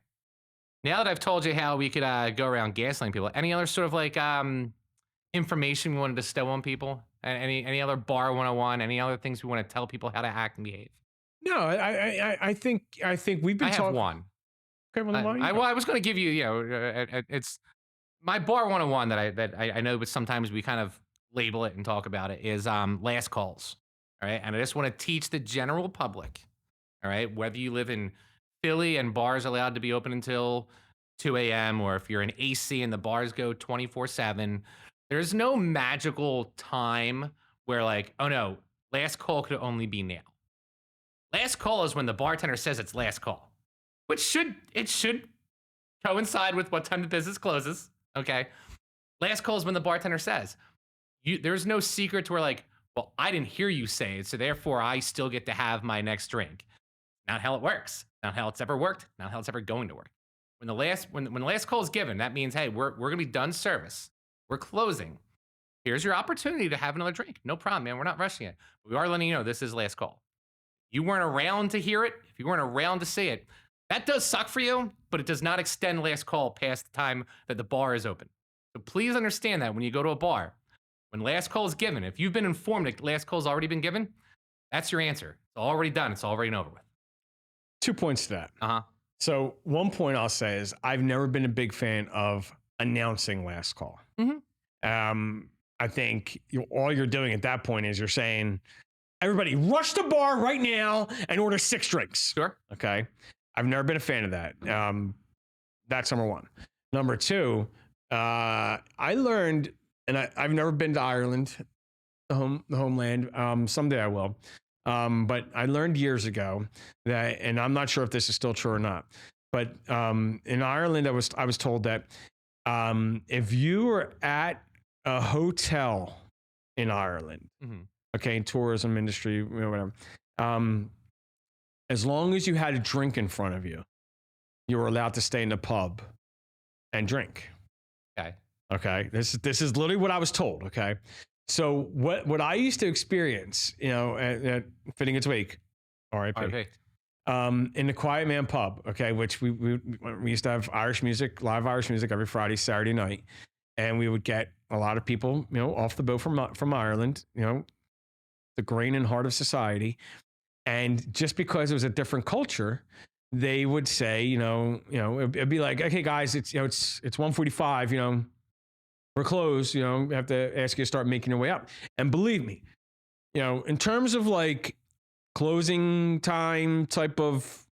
Now that I've told you how we could go around gaslighting people, any other sort of like information we wanted to stow on people? Any other bar 101? Any other things we want to tell people how to act and behave? No, I think we've been talking. I have one. Okay, well, I was going to give you, you know, it's my bar 101 that I know, but sometimes we kind of label it and talk about it is last calls. All right. And I just want to teach the general public, all right, whether you live in Philly and bars allowed to be open until 2 a.m., or if you're in AC and the bars go 24/7, there's no magical time where, like, oh no, last call could only be now. Last call is when the bartender says it's last call, which should coincide with what time the business closes. Okay. Last call is when the bartender says, there's no secret to where, like, well, I didn't hear you say it, so therefore I still get to have my next drink. Not how it works. Not how it's ever worked. Not how it's ever going to work. When the last call is given, that means, hey, we're gonna be done service. We're closing. Here's your opportunity to have another drink. No problem, man. We're not rushing it. We are letting you know this is last call. You weren't around to hear it. If you weren't around to see it, that does suck for you, but it does not extend last call past the time that the bar is open. So please understand that when you go to a bar, when last call is given, if you've been informed that last call has already been given, that's your answer. It's already done. It's already over with. 2 points to that. Uh-huh. So 1 point I'll say is I've never been a big fan of announcing last call. I think all you're doing at that point is you're saying, everybody rush the bar right now and order 6 drinks. Sure. Okay. I've never been a fan of that. That's number 1. Number 2, I learned, and I've never been to Ireland, the homeland. Someday I will. But I learned years ago that, and I'm not sure if this is still true or not, but in Ireland, I was told that if you were at a hotel in Ireland, okay, in tourism industry, whatever, as long as you had a drink in front of you, you were allowed to stay in the pub and drink. Okay. This is literally what I was told. Okay. So what I used to experience, at Fitting Its Wake, R.I.P. In the Quiet Man pub, okay, which we used to have Irish music, live Irish music every Friday, Saturday night, and we would get a lot of people, off the boat from Ireland, the grain and heart of society, and just because it was a different culture, they would say, it'd be like, okay, guys, it's 1:45, we're closed, we have to ask you to start making your way up. And believe me, in terms of like closing time type of,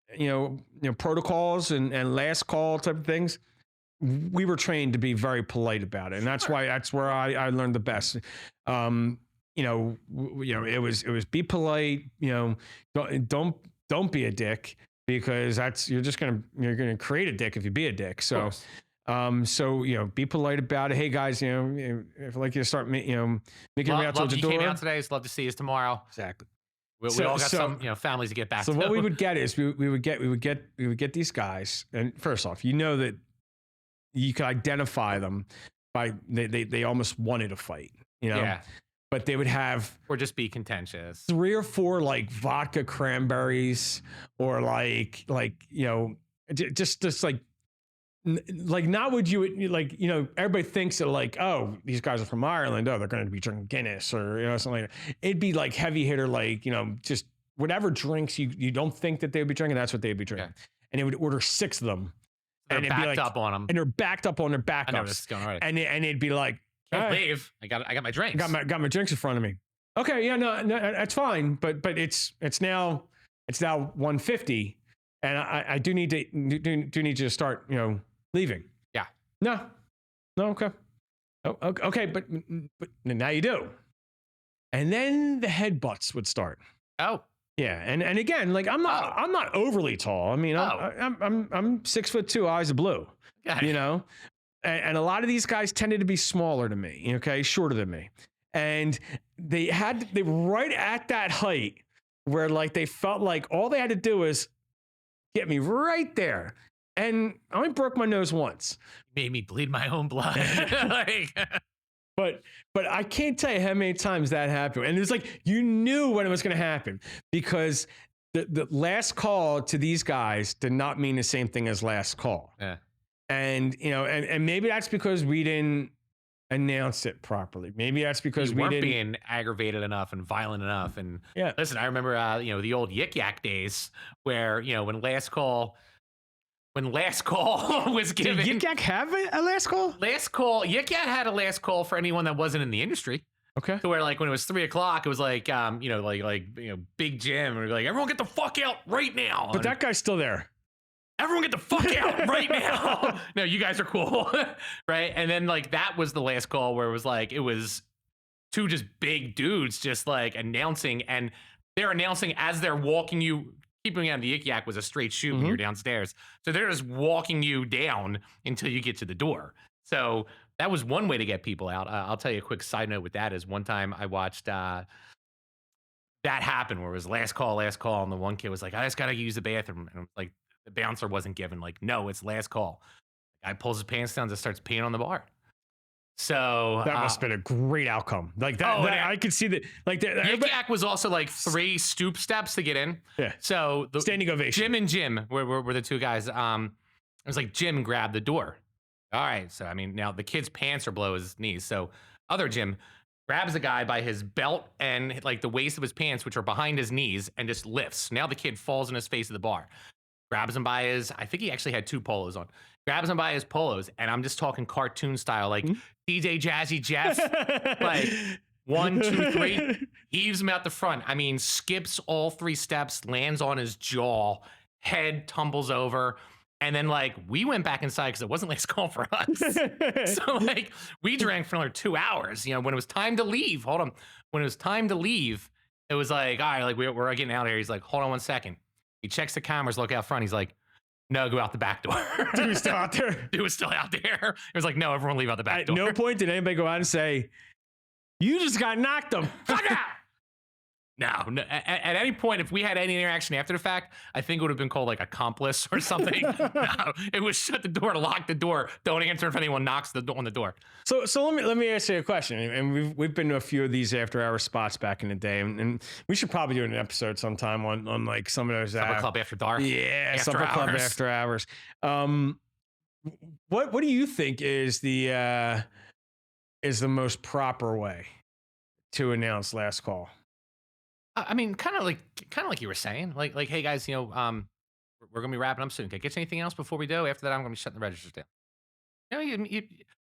protocols and last call type of things, we were trained to be very polite about it. And that's where I learned the best. It was be polite, don't be a dick, because you're going to create a dick if you be a dick. So, be polite about it. Hey guys, if I'd like you to start, making your way out towards the door. Came out today. Love to see us tomorrow. Exactly. We all got some, families to get back to. So what we would get is we would get these guys, and first off, that you could identify them by they almost wanted a fight, Yeah. But they would have, or just be contentious, 3 or 4 like vodka cranberries, or just like not what you would like, everybody thinks that like, oh, these guys are from Ireland, oh, they're going to be drinking Guinness or something like that. It'd be like heavy hitter, like, just whatever drinks you don't think that they would be drinking, that's what they'd be drinking. Yeah. And they would order 6 of them. They're backed up on them. And they're backed up on their backups. I know this is going already. And it'd be like, can't leave. I got my drinks. Got my drinks in front of me. Okay, yeah, no, that's fine. But it's now 1:50, and I do need you to start, leaving. Yeah. No, okay. Oh, okay, but now you do. And then the headbutts would start. Oh. Yeah, and again, like I'm not overly tall. I mean, I'm 6'2", eyes of blue. Okay. And a lot of these guys tended to be smaller than me, okay, shorter than me. And they were right at that height where like they felt like all they had to do was get me right there. And I only broke my nose once. Made me bleed my own blood. But I can't tell you how many times that happened. And it's like, you knew when it was going to happen, because the last call to these guys did not mean the same thing as last call. Yeah. And, and maybe that's because we didn't announce it properly. Maybe that's because we weren't being aggravated enough and violent enough. And listen, I remember, the old Yik Yak days where, when last call when last call was given. Did YUNKJunk have a last call? Last call. YUNKJunk had a last call for anyone that wasn't in the industry. Okay. To where like when it was 3 o'clock, it was like Big Jim, and we're like, everyone get the fuck out right now. But that guy's still there. Everyone get the fuck out right now. No, you guys are cool. Right. And then like that was the last call where it was two just big dudes just like announcing, and they're announcing as they're walking you. Keeping on the YUNKJunk was a straight shoot when you're downstairs. So they're just walking you down until you get to the door. So that was one way to get people out. I'll tell you a quick side note with that is one time I watched that happen where it was last call. And the one kid was like, I just got to use the bathroom. And like the bouncer wasn't given like, no, it's last call. The guy pulls his pants down and just starts peeing on the bar. So that must have been a great outcome. Like that, I could see that. Like YUNKJunk was also like 3 stoop steps to get in. Yeah. So the standing ovation. Jim and Jim were the two guys. It was like Jim grabbed the door. All right. So I mean, now the kid's pants are below his knees. So other Jim grabs the guy by his belt and like the waist of his pants, which are behind his knees, and just lifts. Now the kid falls in his face at the bar. Grabs him by his. I think he actually had 2 polos on. Grabs him by his polos, and I'm just talking cartoon style, like DJ Jazzy Jeff, like 1, 2, 3, heaves him out the front. I mean, skips all 3 steps, lands on his jaw, head tumbles over, and then like we went back inside because it wasn't last call for us. So like we drank for another 2 hours. You know, when it was time to leave, when it was time to leave, it was like, all right, like we're getting out of here. He's like, hold on 1 second. He checks the cameras, look out front. He's like, no, go out the back door. Dude was still out there. Dude was still out there. It was like, no, everyone leave out the back door. At no point did anybody go out and say, you just got knocked the fuck out. No. At any point, if we had any interaction after the fact, I think it would have been called like accomplice or something. No, it was shut the door, lock the door. Don't answer if anyone knocks on the door. So let me ask you a question. And we've been to a few of these after hour spots back in the day, and we should probably do an episode sometime on like some of those. Supper Club After Dark. Yeah, After Supper Club Hours. After Hours. What do you think is the most proper way to announce last call? I mean, kind of like you were saying, like, hey guys, you know, we're gonna be wrapping up soon. Can I get you anything else before we do? After that, I'm gonna be shutting the registers down. You know,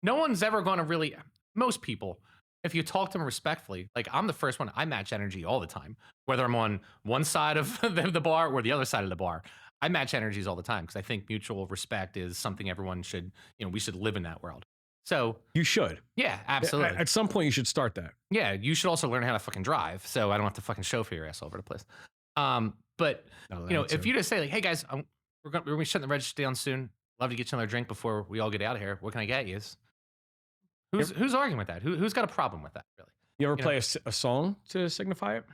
no one's ever gonna really. Most people, if you talk to them respectfully, like I'm the first one. I match energy all the time, whether I'm on one side of the bar or the other side of the bar. I match energies all the time because I think mutual respect is something everyone should. You know, we should live in that world. So you should. Yeah, absolutely. At some point, you should start that. Yeah, you should also learn how to fucking drive, so I don't have to fucking chauffeur your ass all over the place. But you know, if you just say like, "Hey guys, we're gonna be shutting the register down soon. Love to get you another drink before we all get out of here. What can I get you?" Who's arguing with that? Who's got a problem with that? Really? You ever play a song to signify it?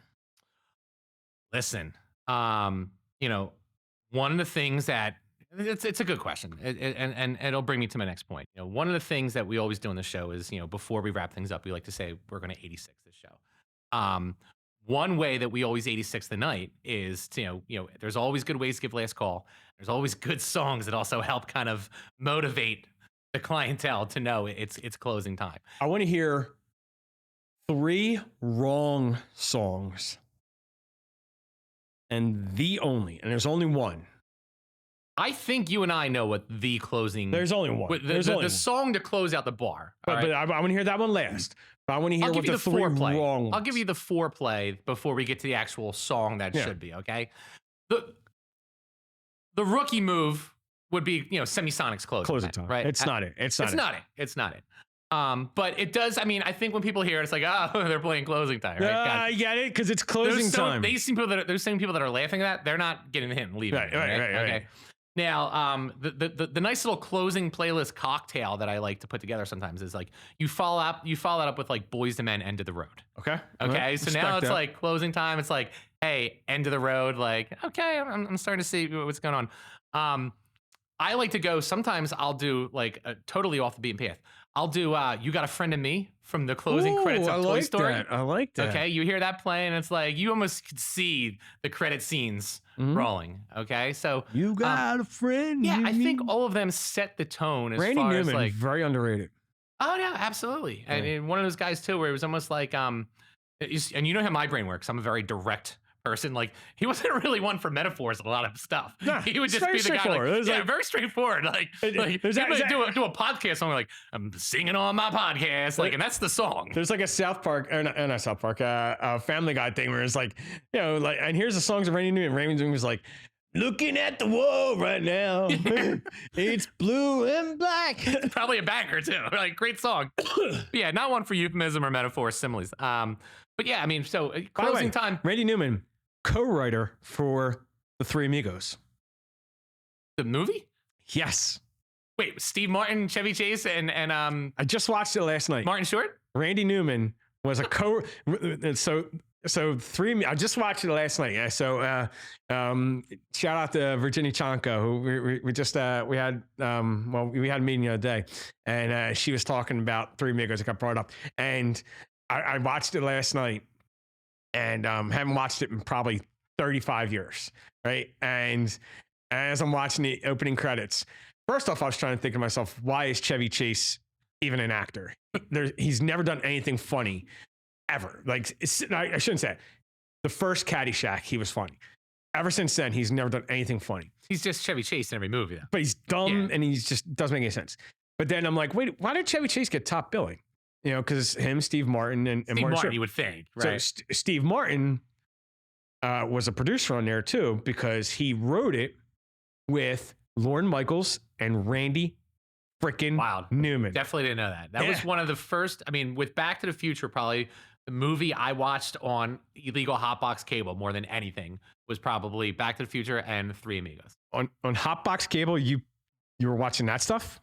Listen, you know, one of the things that it's a good question, and it'll bring me to my next point. You know, one of the things that we always do on the show is, you know, before we wrap things up, we like to say we're going to 86 this show. One way that we always 86 the night is to, you know, there's always good ways to give last call. There's always good songs that also help kind of motivate the clientele to know it's closing time. I want to hear 3 wrong songs, and there's only one. I think you and I know what the closing. There's only one. The song to close out the bar. But I want to hear that one last. But I want to hear what the 3 wrong ones. I'll give you the foreplay before we get to the actual song that should be, okay? The rookie move would be, you know, Semisonic's closing time, right? It's not it. It's not it. But it does. I mean, I think when people hear it, it's like, oh, they're playing closing time, right? I get it, because it's closing time. Those same people that are laughing at that, they're not getting the hint and leaving. Right. Okay. Now, the nice little closing playlist cocktail that I like to put together sometimes is like you follow it up with like Boys to Men, End of the Road. Okay. Okay. So now it's like closing time. It's like, hey, end of the road. Like, okay, I'm starting to see what's going on. I like to go. Sometimes I'll do like totally off the beaten path. I'll do You Got a Friend in Me from the closing credits of Toy Story. I like that. Okay, you hear that playing, and it's like you almost could see the credit scenes rolling. Okay, so You Got a Friend. Yeah, I think all of them set the tone as Randy far Newman, as like very underrated. Oh yeah, absolutely. And one of those guys too, where it was almost like and you know how my brain works. I'm a very direct person. Like he wasn't really one for metaphors in a lot of stuff. Nah, He would it's just very be the guy straightforward. like, It was yeah, like- very straightforward. Like do a podcast song like I'm singing on my podcast, like, and that's the song. There's like a South Park, or not South Park, a Family Guy thing where it's like, you know, like, and here's the songs of Randy Newman. Randy Newman was like, looking at the wall right now, it's blue and black. Probably a banger too. Like great song. But yeah, not one for euphemism or metaphor similes. But yeah, I mean, so closing time. Randy Newman, co-writer for The Three Amigos. The movie? Yes. Wait, Steve Martin, Chevy Chase, and I just watched it last night. Martin Short? Randy Newman was a so I just watched it last night. Yeah. So shout out to Virginia Chanko, who we had a meeting the other day, and she was talking about Three Amigos. It got brought up, and I watched it last night, and haven't watched it in probably 35 years, right? And as I'm watching the opening credits, first off, I was trying to think to myself, why is Chevy Chase even an actor? He's never done anything funny ever. Like, I shouldn't say it. The first Caddyshack, he was funny. Ever since then, he's never done anything funny. He's just Chevy Chase in every movie, though. But he's dumb and he's just doesn't make any sense. But then I'm like, wait, why did Chevy Chase get top billing? You know, because him, Steve Martin, and Steve Martin, you would think, right? So Steve Martin was a producer on there too, because he wrote it with Lorne Michaels and Randy freaking Newman. Definitely didn't know that. That was one of the first, I mean, with Back to the Future, probably the movie I watched on illegal Hotbox cable more than anything was probably Back to the Future and Three Amigos. On Hotbox cable, you were watching that stuff?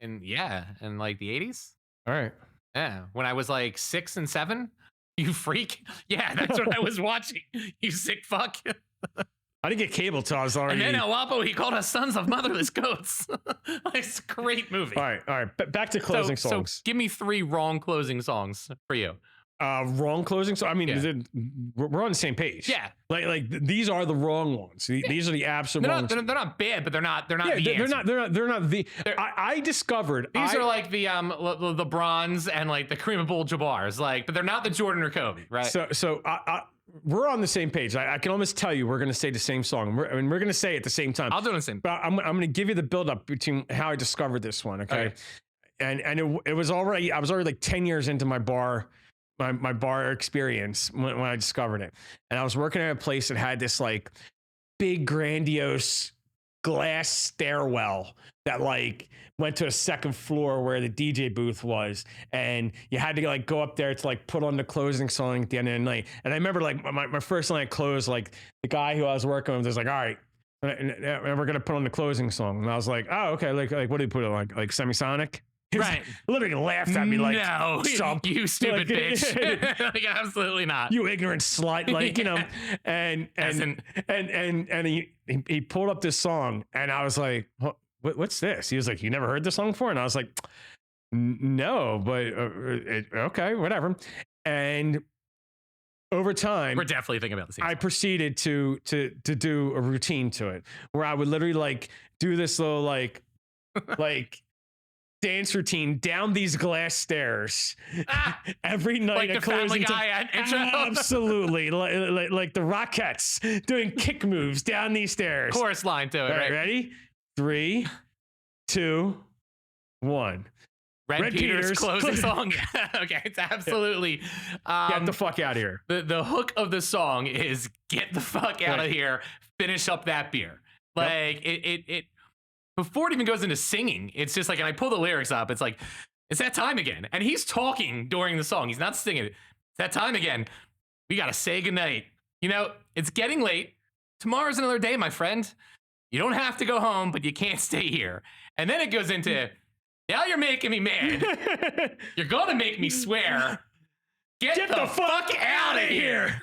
And yeah, in like the 80s. All right. Yeah. When I was like 6 and 7, you freak. Yeah, that's what I was watching. You sick fuck. I didn't get cable till I was already. And then El Wapo, he called us sons of motherless goats. It's a great movie. All right. Back to closing songs. So give me 3 wrong closing songs for you. Wrong closing song. I mean, we're on the same page. Yeah. Like these are the wrong ones. These are the absolute wrong. They're not bad, but they're not the they're not the. I discovered these are like the bronze and like the Kareem Abdul-Jabbar's, like, but they're not the Jordan or Kobe, right? So we're on the same page. I can almost tell you we're going to say the same song. We're going to say it at the same time. I'll do the same. But I'm going to give you the build up between how I discovered this one. Okay. And it was already, I was already like 10 years into my bar experience when I discovered it. And I was working at a place that had this like big grandiose glass stairwell that like went to a second floor where the DJ booth was, and you had to like go up there to like put on the closing song at the end of the night. And I remember like my first night closed, like the guy who I was working with was like, all right, and we're gonna put on the closing song. And I was like, oh, okay, like what do you put it on? Like Semisonic? Right. Literally laughed at me like, no, you stupid bitch. Like, absolutely not. You ignorant slut. Like, you know, and he pulled up this song, and I was like, what's this? He was like, you never heard this song before? And I was like, no, but okay, whatever. And over time, we're definitely thinking about the same. I proceeded to do a routine to it where I would literally like do this little like dance routine down these glass stairs every night. Like the Family Guy intro? Absolutely. like the Rockettes doing kick moves down these stairs. Chorus line to it, right? Ready? 3, 2, 1. Red Peter's closing song. Okay, it's absolutely. Get the fuck out of here. The hook of the song is "Get the fuck out of here." Finish up that beer. Like it. Before it even goes into singing, it's just like, and I pull the lyrics up. It's like, it's that time again, and he's talking during the song. He's not singing it. It's that time again. We gotta say goodnight. You know, it's getting late. Tomorrow's another day, my friend. You don't have to go home, but you can't stay here. And then it goes into, now you're making me mad. You're gonna make me swear. Get the fuck out of here.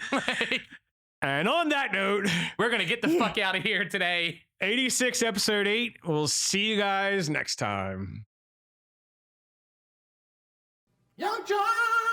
And on that note, we're gonna get the fuck out of here today. 86 episode 8. We'll see you guys next time. YUNKJunk!